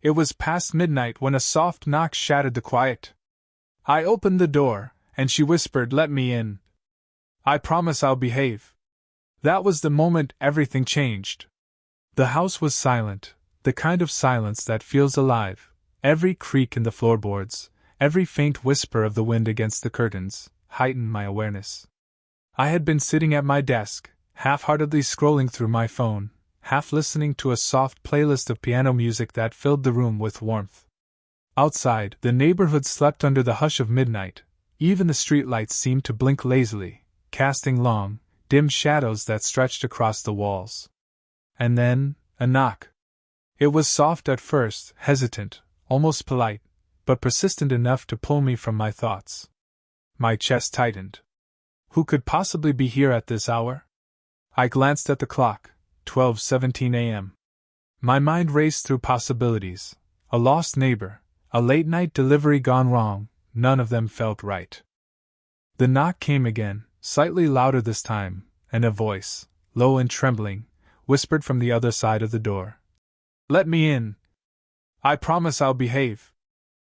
It was past midnight when a soft knock shattered the quiet. I opened the door, and she whispered, "Let me in. I promise I'll behave." That was the moment everything changed. The house was silent, the kind of silence that feels alive. Every creak in the floorboards, every faint whisper of the wind against the curtains, heightened my awareness. I had been sitting at my desk, half-heartedly scrolling through my phone, half listening to a soft playlist of piano music that filled the room with warmth. Outside, the neighborhood slept under the hush of midnight. Even the streetlights seemed to blink lazily, casting long, dim shadows that stretched across the walls. And then, a knock. It was soft at first, hesitant, almost polite, but persistent enough to pull me from my thoughts. My chest tightened. Who could possibly be here at this hour? I glanced at the clock, 12:17 a.m. My mind raced through possibilities. A lost neighbor, a late-night delivery gone wrong, none of them felt right. The knock came again, slightly louder this time, and a voice, low and trembling, whispered from the other side of the door. "Let me in. I promise I'll behave."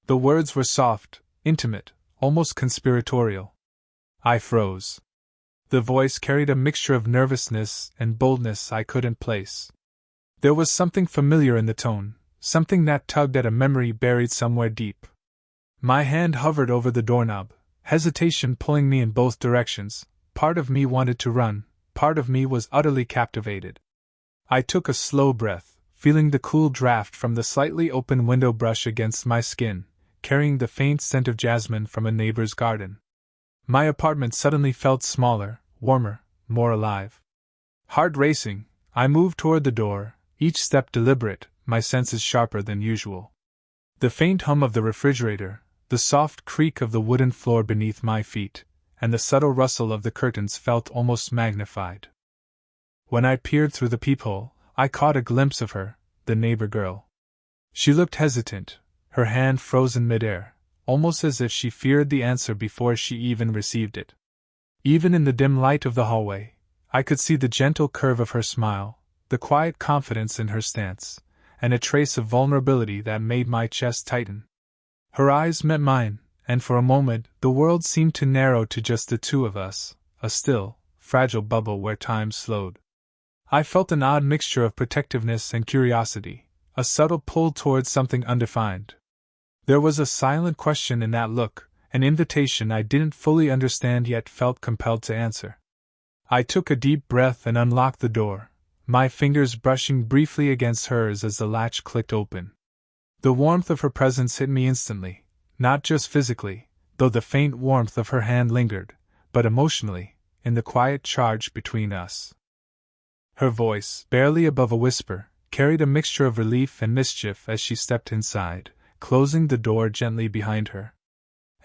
The words were soft, intimate, almost conspiratorial. I froze. The voice carried a mixture of nervousness and boldness I couldn't place. There was something familiar in the tone, something that tugged at a memory buried somewhere deep. My hand hovered over the doorknob, hesitation pulling me in both directions. Part of me wanted to run, part of me was utterly captivated. I took a slow breath, feeling the cool draft from the slightly open window brush against my skin, carrying the faint scent of jasmine from a neighbor's garden. My apartment suddenly felt smaller, warmer, more alive. Heart racing, I moved toward the door, each step deliberate, my senses sharper than usual. The faint hum of the refrigerator, the soft creak of the wooden floor beneath my feet, and the subtle rustle of the curtains felt almost magnified. When I peered through the peephole, I caught a glimpse of her, the neighbor girl. She looked hesitant, her hand frozen midair, almost as if she feared the answer before she even received it. Even in the dim light of the hallway, I could see the gentle curve of her smile, the quiet confidence in her stance, and a trace of vulnerability that made my chest tighten. Her eyes met mine, and for a moment the world seemed to narrow to just the two of us, a still, fragile bubble where time slowed. I felt an odd mixture of protectiveness and curiosity, a subtle pull towards something undefined. There was a silent question in that look, an invitation I didn't fully understand yet felt compelled to answer. I took a deep breath and unlocked the door, my fingers brushing briefly against hers as the latch clicked open. The warmth of her presence hit me instantly, not just physically, though the faint warmth of her hand lingered, but emotionally, in the quiet charge between us. Her voice, barely above a whisper, carried a mixture of relief and mischief as she stepped inside, closing the door gently behind her.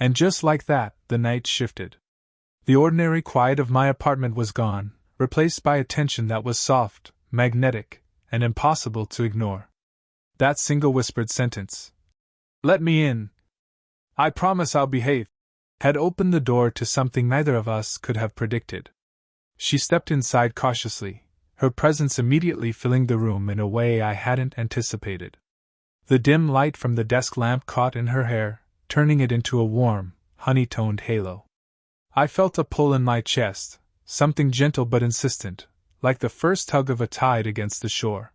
And just like that, the night shifted. The ordinary quiet of my apartment was gone, replaced by a tension that was soft, magnetic, and impossible to ignore. That single whispered sentence, "Let me in. I promise I'll behave," had opened the door to something neither of us could have predicted. She stepped inside cautiously, her presence immediately filling the room in a way I hadn't anticipated. The dim light from the desk lamp caught in her hair, turning it into a warm, honey-toned halo. I felt a pull in my chest, something gentle but insistent, like the first tug of a tide against the shore.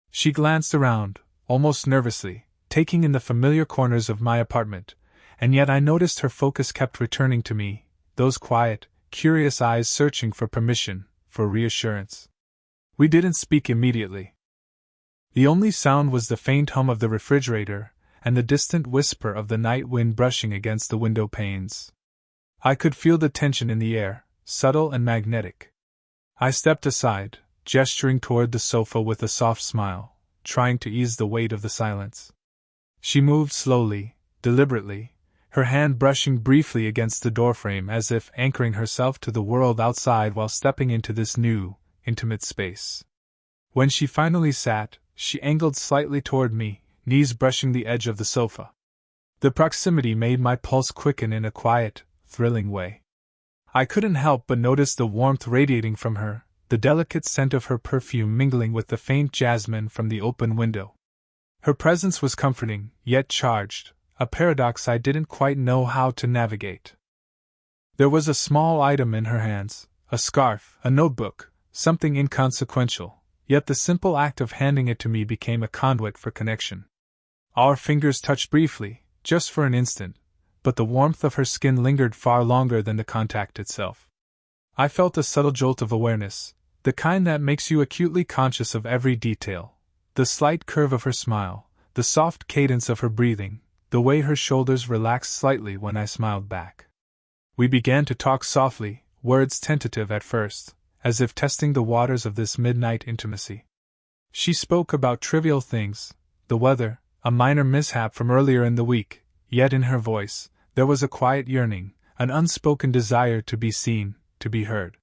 She glanced around, almost nervously, taking in the familiar corners of my apartment, and yet I noticed her focus kept returning to me, those quiet, curious eyes searching for permission, for reassurance. We didn't speak immediately. The only sound was the faint hum of the refrigerator, and the distant whisper of the night wind brushing against the window panes. I could feel the tension in the air, subtle and magnetic. I stepped aside, gesturing toward the sofa with a soft smile, trying to ease the weight of the silence. She moved slowly, deliberately, her hand brushing briefly against the doorframe as if anchoring herself to the world outside while stepping into this new, intimate space. When she finally sat, she angled slightly toward me, knees brushing the edge of the sofa. The proximity made my pulse quicken in a quiet, thrilling way. I couldn't help but notice the warmth radiating from her, the delicate scent of her perfume mingling with the faint jasmine from the open window. Her presence was comforting, yet charged, a paradox I didn't quite know how to navigate. There was a small item in her hands, a scarf, a notebook, something inconsequential, yet the simple act of handing it to me became a conduit for connection. Our fingers touched briefly, just for an instant, but the warmth of her skin lingered far longer than the contact itself. I felt a subtle jolt of awareness, the kind that makes you acutely conscious of every detail. The slight curve of her smile, the soft cadence of her breathing, the way her shoulders relaxed slightly when I smiled back. We began to talk softly, words tentative at first, as if testing the waters of this midnight intimacy. She spoke about trivial things, the weather, a minor mishap from earlier in the week, yet in her voice, there was a quiet yearning, an unspoken desire to be seen, to be heard.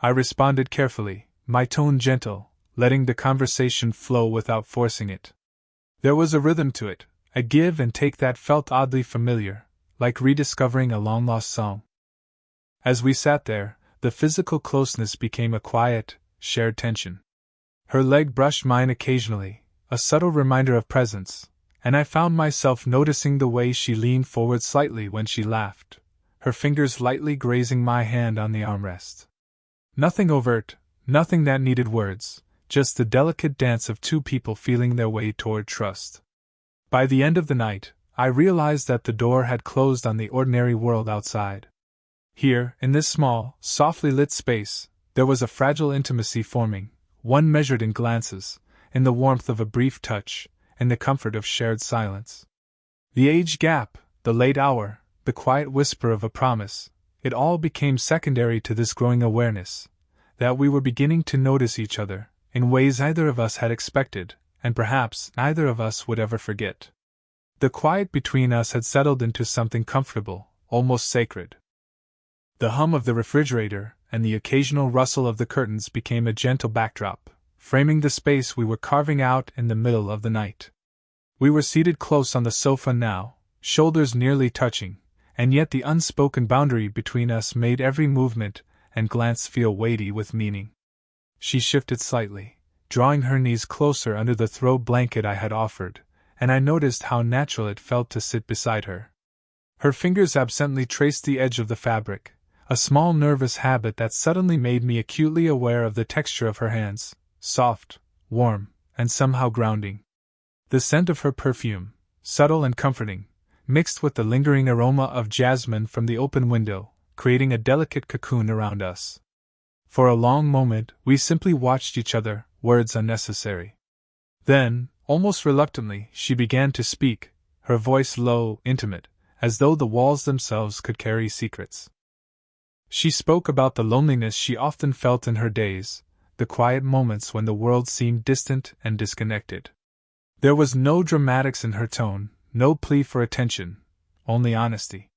I responded carefully, my tone gentle, letting the conversation flow without forcing it. There was a rhythm to it, a give and take that felt oddly familiar, like rediscovering a long-lost song. As we sat there, the physical closeness became a quiet, shared tension. Her leg brushed mine occasionally, a subtle reminder of presence, and I found myself noticing the way she leaned forward slightly when she laughed, her fingers lightly grazing my hand on the armrest. Nothing overt, nothing that needed words, just the delicate dance of two people feeling their way toward trust. By the end of the night, I realized that the door had closed on the ordinary world outside. Here, in this small, softly lit space, there was a fragile intimacy forming, one measured in glances, in the warmth of a brief touch, in the comfort of shared silence. The age gap, the late hour, the quiet whisper of a promise, it all became secondary to this growing awareness that we were beginning to notice each other, in ways neither of us had expected, and perhaps neither of us would ever forget. The quiet between us had settled into something comfortable, almost sacred. The hum of the refrigerator and the occasional rustle of the curtains became a gentle backdrop, framing the space we were carving out in the middle of the night. We were seated close on the sofa now, shoulders nearly touching, and yet the unspoken boundary between us made every movement and glance feel weighty with meaning. She shifted slightly, drawing her knees closer under the throw blanket I had offered, and I noticed how natural it felt to sit beside her. Her fingers absently traced the edge of the fabric, a small nervous habit that suddenly made me acutely aware of the texture of her hands, soft, warm, and somehow grounding. The scent of her perfume, subtle and comforting, mixed with the lingering aroma of jasmine from the open window, creating a delicate cocoon around us. For a long moment, we simply watched each other, words unnecessary. Then, almost reluctantly, she began to speak, her voice low, intimate, as though the walls themselves could carry secrets. She spoke about the loneliness she often felt in her days, the quiet moments when the world seemed distant and disconnected. There was no dramatics in her tone, no plea for attention, only honesty.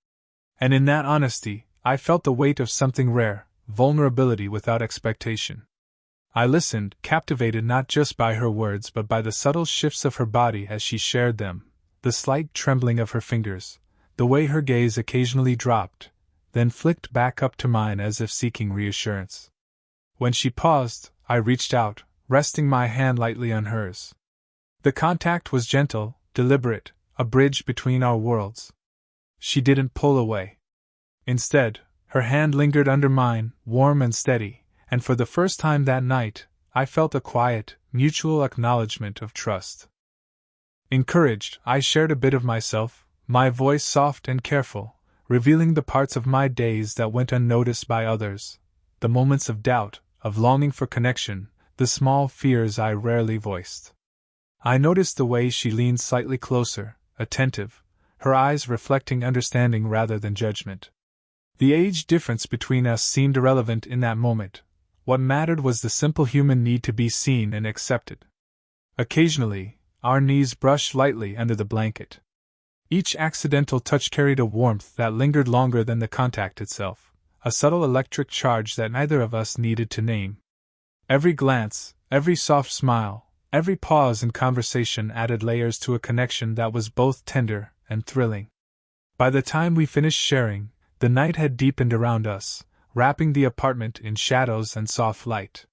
And in that honesty, I felt the weight of something rare, vulnerability without expectation. I listened, captivated not just by her words but by the subtle shifts of her body as she shared them, the slight trembling of her fingers, the way her gaze occasionally dropped, then flicked back up to mine as if seeking reassurance. When she paused, I reached out, resting my hand lightly on hers. The contact was gentle, deliberate, a bridge between our worlds. She didn't pull away. Instead, her hand lingered under mine, warm and steady, and for the first time that night, I felt a quiet, mutual acknowledgement of trust. Encouraged, I shared a bit of myself, my voice soft and careful, revealing the parts of my days that went unnoticed by others, the moments of doubt, of longing for connection, the small fears I rarely voiced. I noticed the way she leaned slightly closer, attentive, her eyes reflecting understanding rather than judgment. The age difference between us seemed irrelevant in that moment. What mattered was the simple human need to be seen and accepted. Occasionally, our knees brushed lightly under the blanket. Each accidental touch carried a warmth that lingered longer than the contact itself, a subtle electric charge that neither of us needed to name. Every glance, every soft smile, every pause in conversation added layers to a connection that was both tender and thrilling. By the time we finished sharing, the night had deepened around us, wrapping the apartment in shadows and soft light.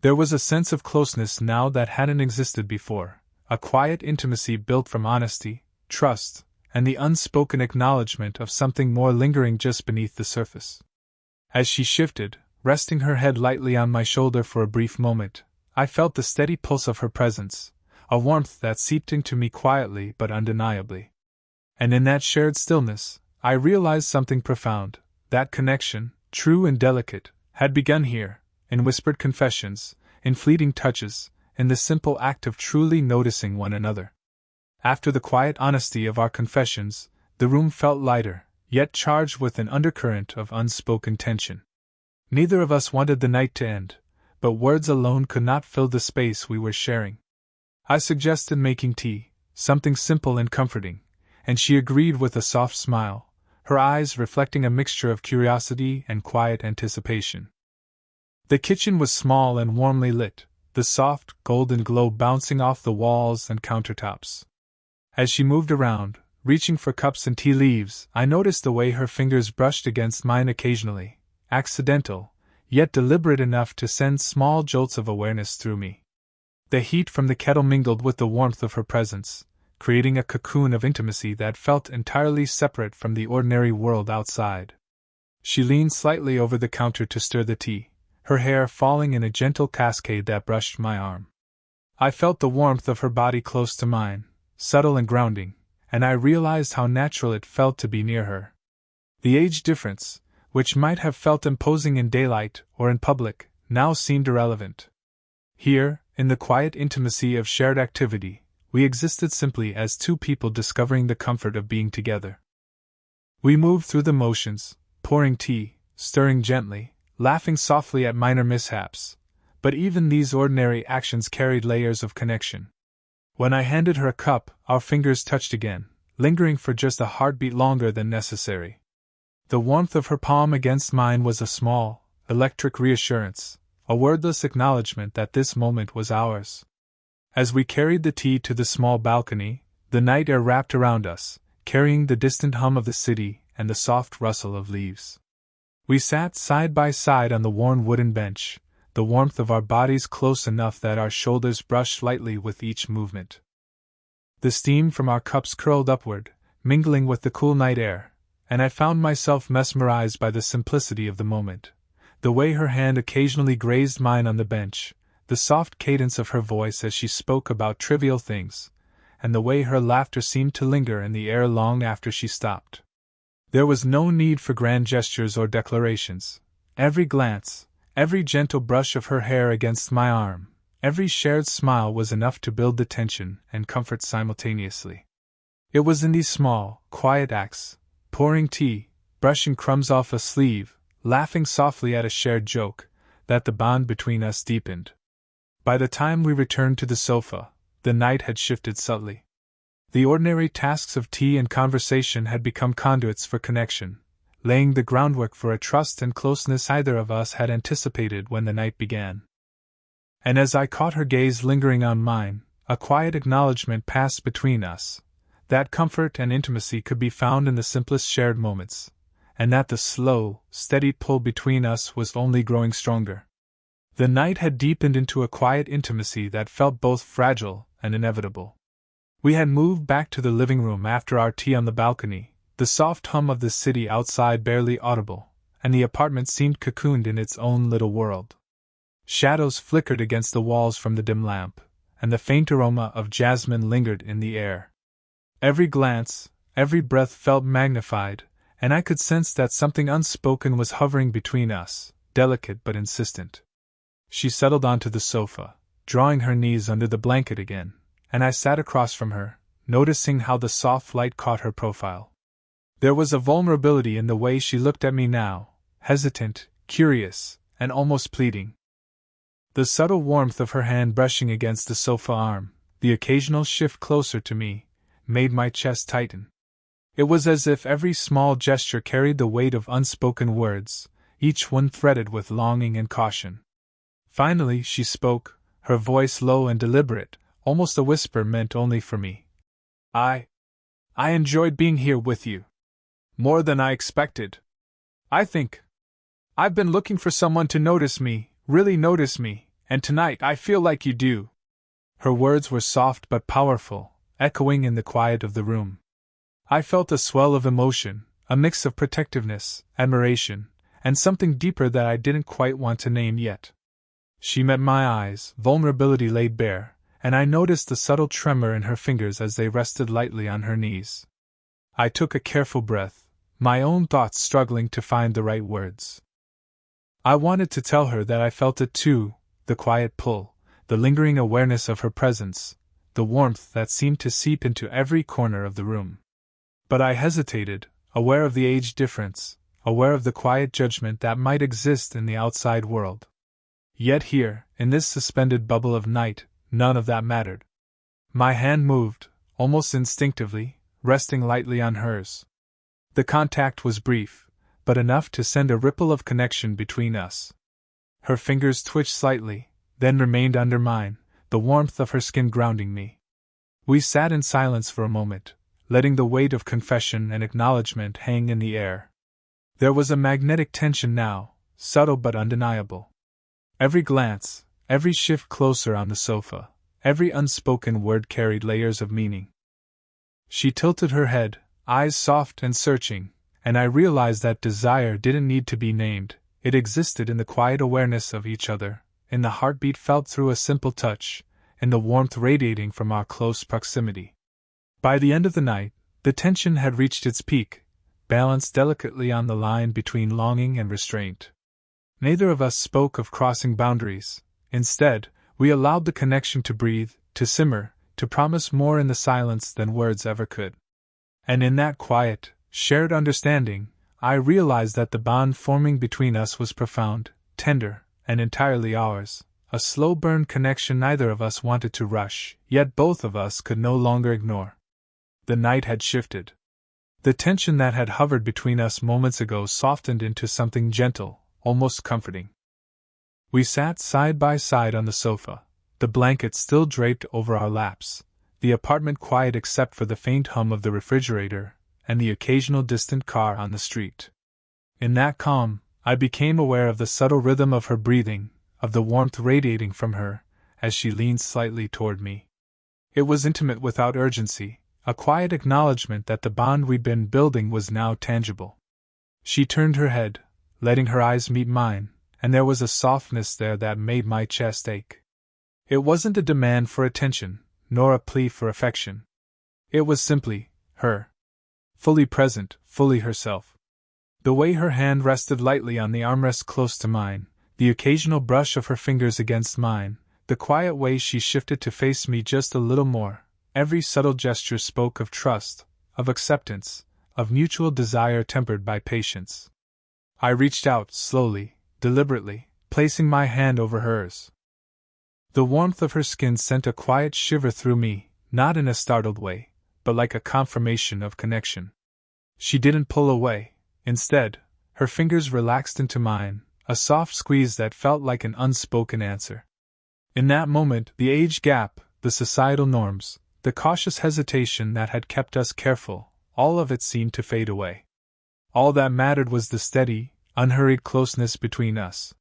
There was a sense of closeness now that hadn't existed before, a quiet intimacy built from honesty, trust, and the unspoken acknowledgement of something more lingering just beneath the surface. As she shifted, resting her head lightly on my shoulder for a brief moment, I felt the steady pulse of her presence, a warmth that seeped into me quietly but undeniably. And in that shared stillness, I realized something profound. That connection, true and delicate, had begun here, in whispered confessions, in fleeting touches, in the simple act of truly noticing one another. After the quiet honesty of our confessions, the room felt lighter, yet charged with an undercurrent of unspoken tension. Neither of us wanted the night to end, but words alone could not fill the space we were sharing. I suggested making tea, something simple and comforting, and she agreed with a soft smile, her eyes reflecting a mixture of curiosity and quiet anticipation. The kitchen was small and warmly lit, the soft, golden glow bouncing off the walls and countertops. As she moved around, reaching for cups and tea leaves, I noticed the way her fingers brushed against mine occasionally, accidental, yet deliberate enough to send small jolts of awareness through me. The heat from the kettle mingled with the warmth of her presence, creating a cocoon of intimacy that felt entirely separate from the ordinary world outside. She leaned slightly over the counter to stir the tea, her hair falling in a gentle cascade that brushed my arm. I felt the warmth of her body close to mine, subtle and grounding, and I realized how natural it felt to be near her. The age difference, which might have felt imposing in daylight or in public, now seemed irrelevant. Here, in the quiet intimacy of shared activity, we existed simply as two people discovering the comfort of being together. We moved through the motions, pouring tea, stirring gently, laughing softly at minor mishaps, but even these ordinary actions carried layers of connection. When I handed her a cup, our fingers touched again, lingering for just a heartbeat longer than necessary. The warmth of her palm against mine was a small, electric reassurance, a wordless acknowledgement that this moment was ours. As we carried the tea to the small balcony, the night air wrapped around us, carrying the distant hum of the city and the soft rustle of leaves. We sat side by side on the worn wooden bench, the warmth of our bodies close enough that our shoulders brushed lightly with each movement. The steam from our cups curled upward, mingling with the cool night air, and I found myself mesmerized by the simplicity of the moment. The way her hand occasionally grazed mine on the bench, the soft cadence of her voice as she spoke about trivial things, and the way her laughter seemed to linger in the air long after she stopped. There was no need for grand gestures or declarations. Every glance, every gentle brush of her hair against my arm, every shared smile was enough to build the tension and comfort simultaneously. It was in these small, quiet acts, pouring tea, brushing crumbs off a sleeve, laughing softly at a shared joke, that the bond between us deepened. By the time we returned to the sofa, the night had shifted subtly. The ordinary tasks of tea and conversation had become conduits for connection, laying the groundwork for a trust and closeness either of us had anticipated when the night began. And as I caught her gaze lingering on mine, a quiet acknowledgement passed between us, that comfort and intimacy could be found in the simplest shared moments, and that the slow, steady pull between us was only growing stronger. The night had deepened into a quiet intimacy that felt both fragile and inevitable. We had moved back to the living room after our tea on the balcony, the soft hum of the city outside barely audible, and the apartment seemed cocooned in its own little world. Shadows flickered against the walls from the dim lamp, and the faint aroma of jasmine lingered in the air. Every glance, every breath felt magnified, and I could sense that something unspoken was hovering between us, delicate but insistent. She settled onto the sofa, drawing her knees under the blanket again, and I sat across from her, noticing how the soft light caught her profile. There was a vulnerability in the way she looked at me now, hesitant, curious, and almost pleading. The subtle warmth of her hand brushing against the sofa arm, the occasional shift closer to me, made my chest tighten. It was as if every small gesture carried the weight of unspoken words, each one threaded with longing and caution. Finally she spoke, her voice low and deliberate, almost a whisper meant only for me. I enjoyed being here with you. More than I expected. I've been looking for someone to notice me, really notice me, and tonight I feel like you do. Her words were soft but powerful, echoing in the quiet of the room. I felt a swell of emotion, a mix of protectiveness, admiration, and something deeper that I didn't quite want to name yet. She met my eyes, vulnerability laid bare, and I noticed the subtle tremor in her fingers as they rested lightly on her knees. I took a careful breath, my own thoughts struggling to find the right words. I wanted to tell her that I felt it too, the quiet pull, the lingering awareness of her presence, the warmth that seemed to seep into every corner of the room. But I hesitated, aware of the age difference, aware of the quiet judgment that might exist in the outside world. Yet here, in this suspended bubble of night, none of that mattered. My hand moved, almost instinctively, resting lightly on hers. The contact was brief, but enough to send a ripple of connection between us. Her fingers twitched slightly, then remained under mine, the warmth of her skin grounding me. We sat in silence for a moment, letting the weight of confession and acknowledgement hang in the air. There was a magnetic tension now, subtle but undeniable. Every glance, every shift closer on the sofa, every unspoken word carried layers of meaning. She tilted her head, eyes soft and searching, and I realized that desire didn't need to be named, it existed in the quiet awareness of each other, in the heartbeat felt through a simple touch, in the warmth radiating from our close proximity. By the end of the night, the tension had reached its peak, balanced delicately on the line between longing and restraint. Neither of us spoke of crossing boundaries. Instead, we allowed the connection to breathe, to simmer, to promise more in the silence than words ever could. And in that quiet, shared understanding, I realized that the bond forming between us was profound, tender, and entirely ours, a slow-burn connection neither of us wanted to rush, yet both of us could no longer ignore. The night had shifted. The tension that had hovered between us moments ago softened into something gentle, almost comforting. We sat side by side on the sofa, the blanket still draped over our laps, the apartment quiet except for the faint hum of the refrigerator and the occasional distant car on the street. In that calm, I became aware of the subtle rhythm of her breathing, of the warmth radiating from her, as she leaned slightly toward me. It was intimate without urgency, a quiet acknowledgement that the bond we'd been building was now tangible. She turned her head, letting her eyes meet mine, and there was a softness there that made my chest ache. It wasn't a demand for attention, nor a plea for affection. It was simply her. Fully present, fully herself. The way her hand rested lightly on the armrest close to mine, the occasional brush of her fingers against mine, the quiet way she shifted to face me just a little more, every subtle gesture spoke of trust, of acceptance, of mutual desire tempered by patience. I reached out, slowly, deliberately, placing my hand over hers. The warmth of her skin sent a quiet shiver through me, not in a startled way, but like a confirmation of connection. She didn't pull away. Instead, her fingers relaxed into mine, a soft squeeze that felt like an unspoken answer. In that moment, the age gap, the societal norms, the cautious hesitation that had kept us careful, all of it seemed to fade away. All that mattered was the steady, unhurried closeness between us.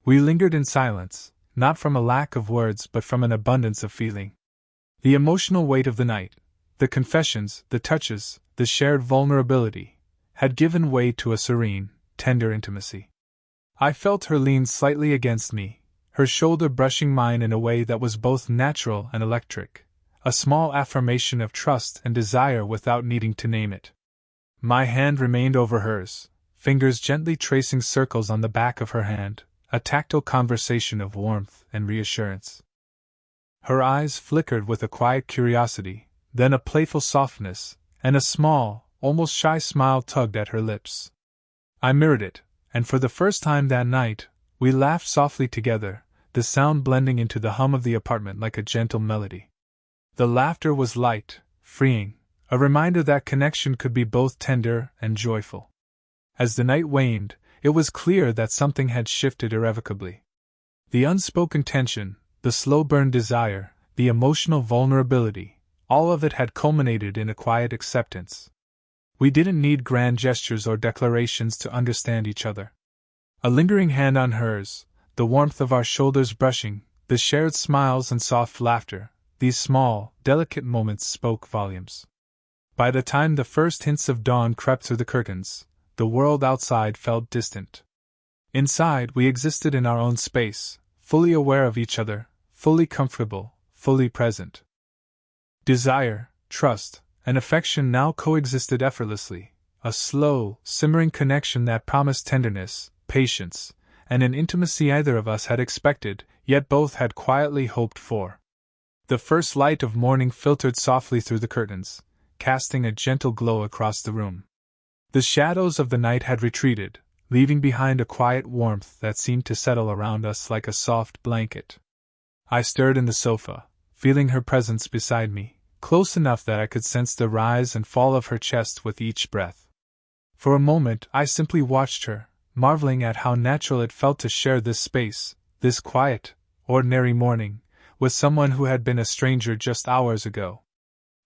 We lingered in silence, not from a lack of words but from an abundance of feeling. The emotional weight of the night, the confessions, the touches, the shared vulnerability, had given way to a serene, tender intimacy. I felt her lean slightly against me, her shoulder brushing mine in a way that was both natural and electric, a small affirmation of trust and desire without needing to name it. My hand remained over hers, fingers gently tracing circles on the back of her hand, a tactile conversation of warmth and reassurance. Her eyes flickered with a quiet curiosity, then a playful softness, and a small, almost shy smile tugged at her lips. I mirrored it, and for the first time that night, we laughed softly together, the sound blending into the hum of the apartment like a gentle melody. The laughter was light, freeing, a reminder that connection could be both tender and joyful. As the night waned, it was clear that something had shifted irrevocably. The unspoken tension, the slow-burn desire, the emotional vulnerability, all of it had culminated in a quiet acceptance. We didn't need grand gestures or declarations to understand each other. A lingering hand on hers, the warmth of our shoulders brushing, the shared smiles and soft laughter, these small, delicate moments spoke volumes. By the time the first hints of dawn crept through the curtains, the world outside felt distant. Inside, we existed in our own space, fully aware of each other, fully comfortable, fully present. Desire, trust, and affection now coexisted effortlessly, a slow, simmering connection that promised tenderness, patience, and an intimacy either of us had expected, yet both had quietly hoped for. The first light of morning filtered softly through the curtains, casting a gentle glow across the room. The shadows of the night had retreated, leaving behind a quiet warmth that seemed to settle around us like a soft blanket. I stirred in the sofa, feeling her presence beside me, close enough that I could sense the rise and fall of her chest with each breath. For a moment I simply watched her, marveling at how natural it felt to share this space, this quiet, ordinary morning, with someone who had been a stranger just hours ago.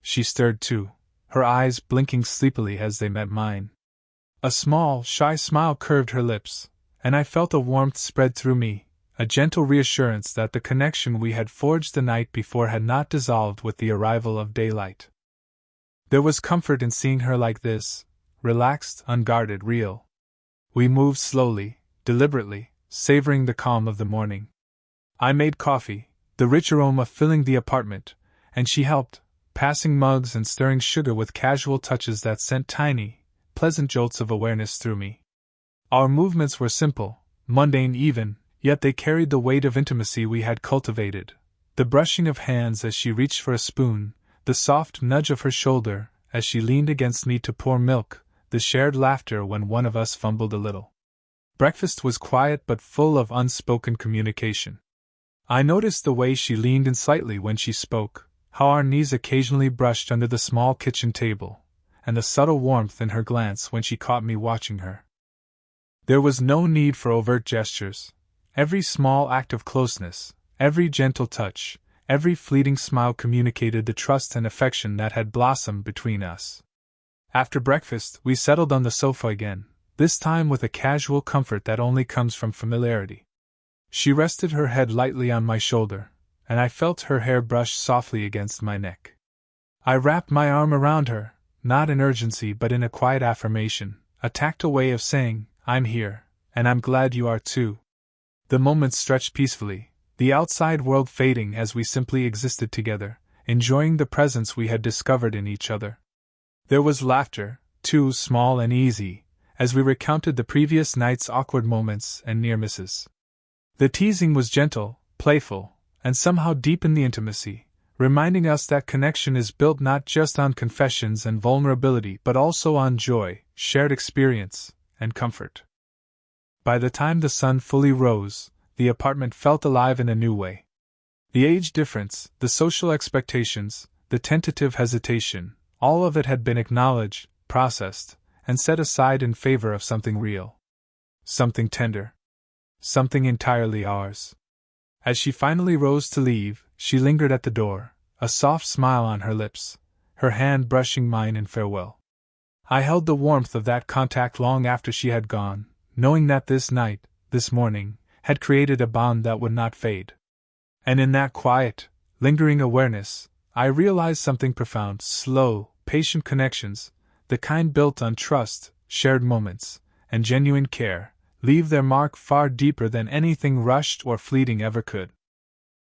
She stirred too, her eyes blinking sleepily as they met mine. A small, shy smile curved her lips, and I felt a warmth spread through me, a gentle reassurance that the connection we had forged the night before had not dissolved with the arrival of daylight. There was comfort in seeing her like this, relaxed, unguarded, real. We moved slowly, deliberately, savoring the calm of the morning. I made coffee, the rich aroma filling the apartment, and she helped, passing mugs and stirring sugar with casual touches that sent tiny, pleasant jolts of awareness through me. Our movements were simple, mundane even, yet they carried the weight of intimacy we had cultivated. The brushing of hands as she reached for a spoon, the soft nudge of her shoulder as she leaned against me to pour milk, the shared laughter when one of us fumbled a little. Breakfast was quiet but full of unspoken communication. I noticed the way she leaned in slightly when she spoke, how our knees occasionally brushed under the small kitchen table, and the subtle warmth in her glance when she caught me watching her. There was no need for overt gestures. Every small act of closeness, every gentle touch, every fleeting smile communicated the trust and affection that had blossomed between us. After breakfast, we settled on the sofa again, this time with a casual comfort that only comes from familiarity. She rested her head lightly on my shoulder, and I felt her hair brush softly against my neck. I wrapped my arm around her, not in urgency but in a quiet affirmation, a tactile way of saying, "I'm here, and I'm glad you are too." The moments stretched peacefully, the outside world fading as we simply existed together, enjoying the presence we had discovered in each other. There was laughter, too, small and easy, as we recounted the previous night's awkward moments and near misses. The teasing was gentle, playful, and somehow deep in the intimacy, reminding us that connection is built not just on confessions and vulnerability but also on joy, shared experience, and comfort. By the time the sun fully rose, the apartment felt alive in a new way. The age difference, the social expectations, the tentative hesitation, all of it had been acknowledged, processed, and set aside in favor of something real. Something tender. Something entirely ours. As she finally rose to leave, she lingered at the door, a soft smile on her lips, her hand brushing mine in farewell. I held the warmth of that contact long after she had gone, knowing that this night, this morning, had created a bond that would not fade. And in that quiet, lingering awareness, I realized something profound. Slow, patient connections, the kind built on trust, shared moments, and genuine care, leave their mark far deeper than anything rushed or fleeting ever could.